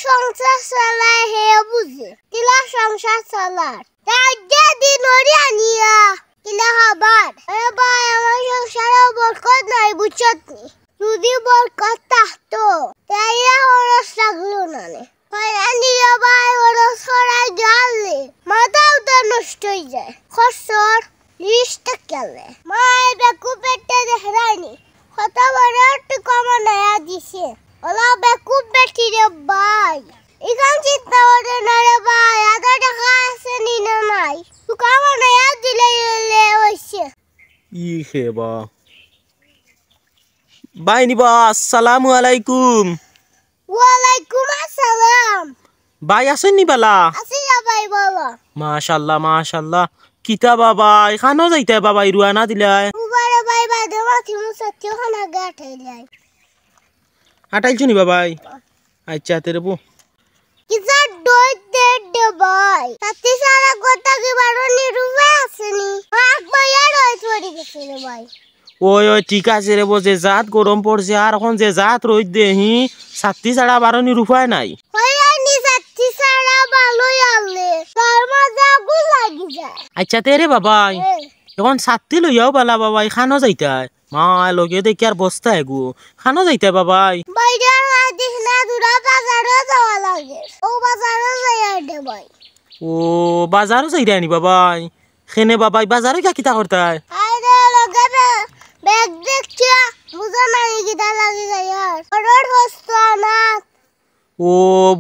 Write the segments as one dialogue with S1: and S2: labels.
S1: সংসার চালায় হে বুঝে কিলা সংসার চালার রাজ্যে দিন ওরি আনিয়া কিলা খাবার এ ভাই আমার সংসারে বরকত নাই বুঝছনি যদি বরকত থাকতো তাইয়া খরচ লাগলো না নে আনিয়া ভাই খরচ করাই গেলে মাথাও তো নষ্ট হয়ে যায় খরচর লিস্টটা কেলে মায়ের বেকু পেটে দেখায়নি কত বড় একটু কমানায়া দিছে ওলা বেকু বেটি রে ভাই ইখান চিন্তা করে না রে ভাই আধা টাকা আছে নি না নাই তু কমানায়া দিলে হইছে
S2: ই খেবা ভাই নিবা আসসালামু আলাইকুম
S1: ওয়ালাইকুম আসসালাম
S2: ভাই আছেন নি বালা
S1: আছি না ভাই বলো
S2: মাশাআল্লাহ মাশাআল্লাহ কিতা বাবা এখানো যাইতে বাবা ইরুয়ানা দিলাই
S1: উবারে ভাই বাদে মাথি মুসত্তি খানা গাঠাই লাই
S2: আটাইছো নি বাবাই আচ্ছা তেরে বো
S1: কিসা দই দে ভাই সাথে সারা কথা কি বারো নিরুবে আসেনি এক ভাইয়ার হই পড়ি গেছে রে ভাই
S2: ওই ওই ঠিক আছে রে বো যে জাত গরম পড়ছে আর এখন যে জাত রই দেহি 7 ছাড়া 12 নি রুপায় নাই
S1: হইরানি সাথে সারা ভালোই আলে তার মাঝে আগুন লাগি যায়
S2: আচ্ছা তেরে বাবাই এখন 7 লইয়াও বালা বাবাই খানো যাইতাই মা লগে দেখি আর বস্তা এগু খানো যাইতাই বাবাই
S1: বাইরে দিস না দুরা বাজারে যাওয়া লাগে ও বাজারে যাই দে ভাই
S2: ও বাজারও যাইরা নি বাবাই খেনে বাবাই বাজারে কিতা করতাই
S1: আরে লগে ব্যাগ দেখছিয়া বুঝা নাই কিটা লাগি যায় আর অর্ডার হস্ত না
S2: ও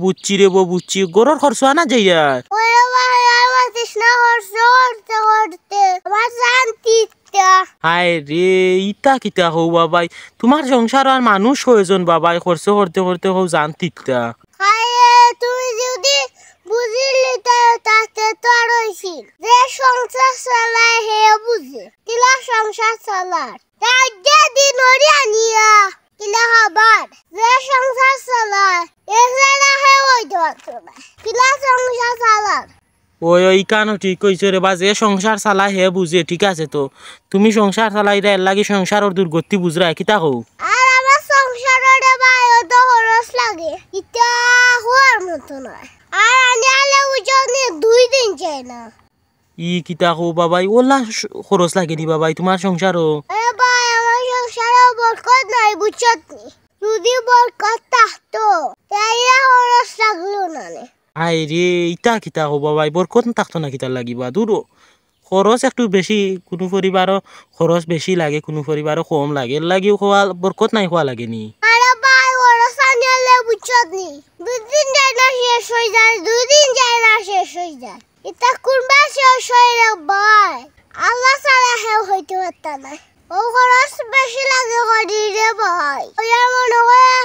S2: বুচ্চি রে বো বুচ্চি গরর খরচ আনা যাইয়া
S1: ওরে ভাই আমার তৃষ্ণা করতে আমার শান্তিটা
S2: হায় রে ইতা কিতা হও বাবাই তোমার সংসার আর মানুষ কয়জন বাবাই খরচ করতে করতে হও জানতিতা
S1: হায় তুমি যদি বুঝিলি তাতে তো আর হইছিল যে সংসার চালায় হে বুঝে কিলা সংসার চালার রাজ্যে দিন ওরি আনিয়া কিলা খাবার যে সংসার চালায় এছাড়া হে ওই দেওয়া কিলা সংসার চালার
S2: ওই ওই কানো ঠিক কইছো রে বা যে সংসার চালাই হে বুঝে ঠিক আছে তো তুমি সংসার চালাই রে লাগি সংসারের দুর্গতি বুঝরা কিতা হও
S1: আর আমার সংসারে ভাই অত খরচ লাগে ইটা হওয়ার মতো নয় আর আনিয়ালে উজনে 2 দিন যায় না
S2: ই কিতা হও বাবাই ওলা খরচ লাগে নি বাবাই তোমার সংসারও
S1: এ ভাই আমার সংসারে বরকত নাই বুঝছনি যদি বরকত থাকতো তাইয়া খরচ লাগলো না নে
S2: আই রে ইতা কিতা হও বাবাই বরকত থাকতো না কিতা লাগিবা দূর খরচ একটু বেশি কোনো পরিবারও খরচ বেশি লাগে কোনো পরিবারও কম লাগে লাগিও খোয়া বরকত নাই খোয়া লাগে নি
S1: আরে ভাই খরচ আনিয়ালে বুঝছনি 2 দিন যায় না শেষ হয়ে যায় 2 দিন যায় না শেষ হয়ে যায় এটা কোনবা শেষ হয় রে ভাই আল্লাহ সারা হে হইতে পারতা না ও খরচ বেশি লাগে করি রে ভাই ওই মনে হয়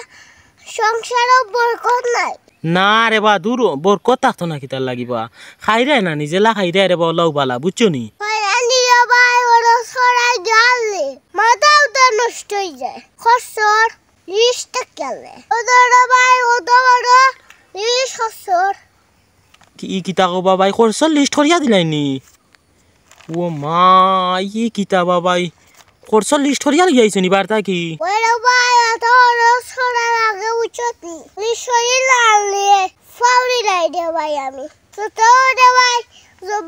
S1: সংসারে বরকত নাই
S2: না রে বা দূর বরকত থাকতো না কিতা লাগিবা খাইরাই না নিজেলা খাইরাই রে বলাও বালা বুঝছো নি
S1: আনিয়া ভাই খরচ করাই গেলে মাথাও তো নষ্ট হয়ে যায় খরচর লিস্টটা কেলে ওদের ভাই ওদের বড় লিস্ট খরচর
S2: কি কিতা কো বাবাই খরচর লিস্ট করিয়া দিলাইনি ও মা ই কিতা বাবাই খরচর লিস্ট করিয়া লইয়াইছ নি বার্তা কি
S1: ওরে ভাই এত খরচ করার আগে উঠতি লিস্ট করিলে ফাউরি লাই দে ভাই আমি তো রে ভাই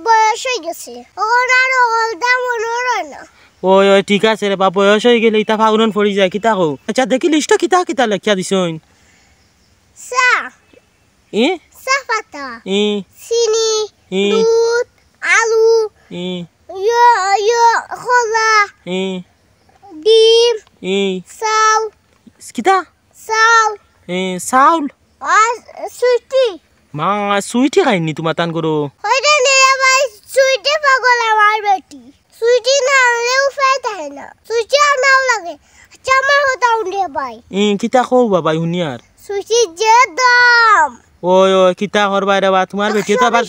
S1: বয়স হয়ে গেছে ওখানে আর হলদা মনে হয় না
S2: ওই ওই ঠিক আছে রে বা বয়স হয়ে গেলে ইতা ফাগুন পড়ি যায় কিতা কও আচ্ছা দেখি লিস্ট কিতা কিতা লেখিয়া দিছইন
S1: চা
S2: এ
S1: চাপাতা
S2: এ
S1: চিনি
S2: এ
S1: দুধ আলু
S2: এ
S1: খোলা
S2: এ
S1: ডিম
S2: এ
S1: চাউল
S2: কিতা এ চাউল
S1: আর সুইটি
S2: মা সুইটি খাইনি তোমার টান করো
S1: হইরে নিয়ে ভাই সুইটি পাগল আমার বেটি সুইটি না আনলেও উপায় থাকে না সুইটি আনাও লাগে আচ্ছা আমার হতাও রে ভাই
S2: কিতা কও বাবাই হুনিয়ার
S1: সুইটি যে দাম
S2: ওই ওই কিতা করবা রে বা তোমার বেটি তো আবার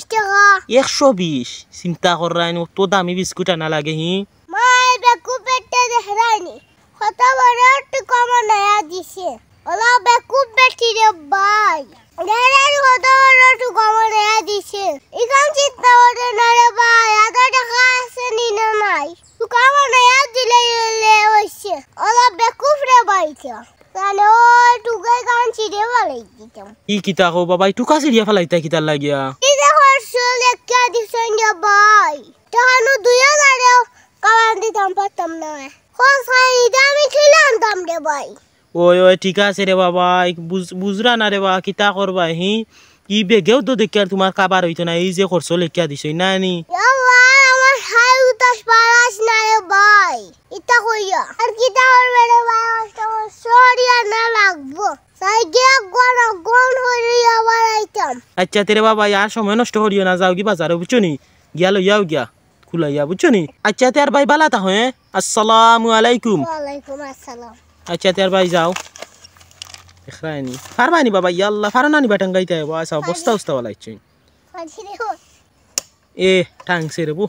S1: 120
S2: চিন্তা করাই তো দামি বিস্কুট আনা লাগে হি
S1: মাই বেকু পেটে দেখায়নি কত বড় একটু কমানায়া দিছে ওলা বেকু বেটি রে ভাই দেখাই কত বড় একটু কমানায়া দিছে ইখান চিন্তা করে না রে ভাই আধা টাকা আছে নি না নাই তু কমানায়া দিলে হইছে ওলা বেকু রে ভাই তাহলে ও টুকাই কান চিড়ে ভালো দিতাম
S2: ই কিতা কো বাবা টুকা সিরিয়া ফেলাইতা কিতার লাগিয়া
S1: ইদা হরছো লেখা দিছেন যে ভাই তাহানো 2000 কাওয়ান দিতাম পারতাম না কোসাই দামি খিলাম দাম রে ভাই
S2: ওই ওই ঠিক আছে রে বাবা বুঝরা না রে বাবা কিতা করবা হি ই বেগেও তো দেখি আর তোমার কাবার হইতো না এই যে খরচ লেখা দিছই না নি
S1: আমার হাই উতাস পারাস না রে ভাই ইতা কইয়া আর কিতা করবে রে ভাই সরিয়া না লাগবো সাই গিয়া গন হইয়া আবার আইতাম
S2: আচ্ছা তেরে বাবা আর সময় নষ্ট করিও না যাও কি বাজারে বুঝছো নি গিয়া লইয়াও গিয়া খুলাইয়া বুঝছো নি আচ্ছা তের ভাই বালা তা হ্যাঁ আসসালামু আলাইকুম
S1: ওয়ালাইকুম আসসালাম
S2: আচ্ছা তের ভাই যাও এখরানি ফারবানি বাবা ইয়াল্লাহ ফারনানি বাটাং গাইতে বাসা বস্তা উস্তা ওলাইছিন এ টাংছে রে বু